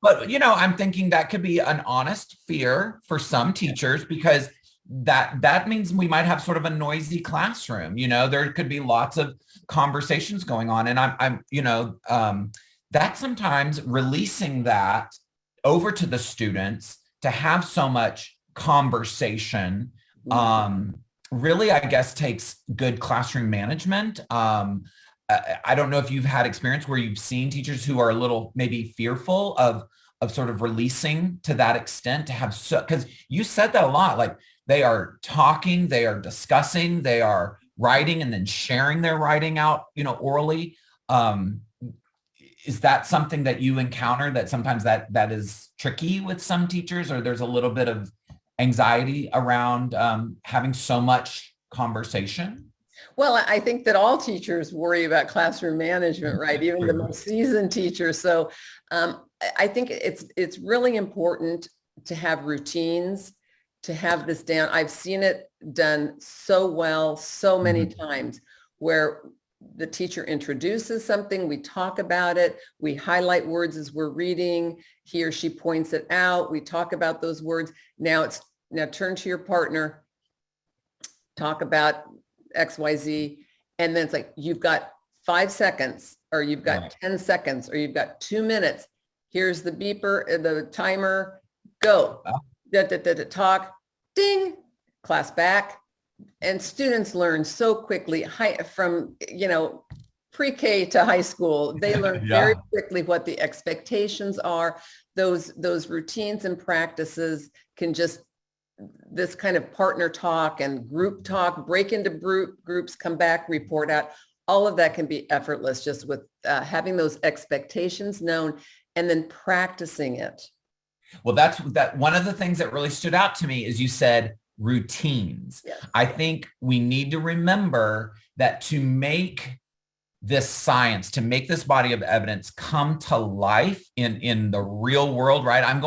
But, I'm thinking that could be an honest fear for some teachers, because that means we might have sort of a noisy classroom. There could be lots of conversations going on. And that sometimes releasing that over to the students to have so much conversation, really, I guess, takes good classroom management. I don't know if you've had experience where you've seen teachers who are a little maybe fearful of sort of releasing to that extent, to have, because you said that a lot, like they are talking, they are discussing, they are writing and then sharing their writing out, orally. Is that something that you encounter, that sometimes that is tricky with some teachers, or there's a little bit of anxiety around having so much conversation? Well, I think that all teachers worry about classroom management, right? Even the most seasoned teachers. So I think it's really important to have routines, to have this down. I've seen it done so well, so many times, where the teacher introduces something, we talk about it, we highlight words as we're reading, he or she points it out, we talk about those words. Now turn to your partner, talk about XYZ, and then it's like, you've got 5 seconds, or you've got 10 seconds, or you've got 2 minutes. Here's the beeper, the timer, go. Talk, ding, class back. And students learn so quickly from, pre-K to high school. They learn very quickly what the expectations are. Those routines and practices can just, this kind of partner talk and group talk, break into groups, come back, report out. All of that can be effortless just with having those expectations known and then practicing it. Well, that's one of the things that really stood out to me is you said routines. Yes. I think we need to remember that to make this science, to make this body of evidence come to life in the real world, right? I'm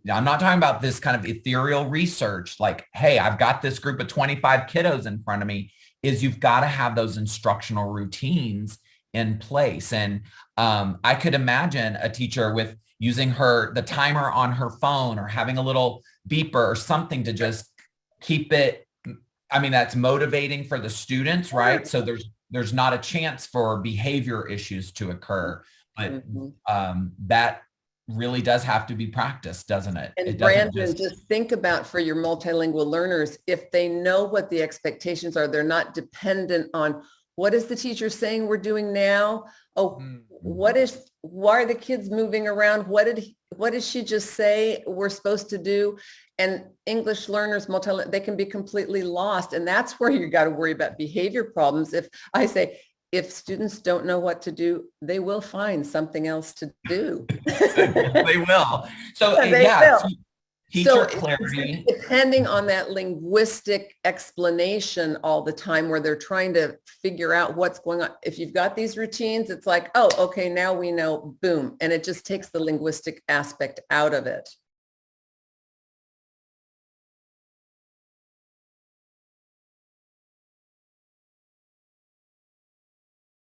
not talking about this kind of ethereal research, like, hey, I've got this group of 25 kiddos in front of me, is you've got to have those instructional routines in place. And I could imagine a teacher with using the timer on her phone, or having a little beeper or something to just keep it. I mean, that's motivating for the students, right? So there's not a chance for behavior issues to occur, but that really does have to be practiced, doesn't it? And Brandon, just think about, for your multilingual learners, if they know what the expectations are, they're not dependent on, what is the teacher saying we're doing now? Oh, why are the kids moving around? What did she just say we're supposed to do? And English learners, they can be completely lost. And that's where you got to worry about behavior problems. If students don't know what to do, they will find something else to do. They will. So teacher clarity. Depending on that linguistic explanation all the time, where they're trying to figure out what's going on. If you've got these routines, it's like, oh, okay, now we know, boom. And it just takes the linguistic aspect out of it.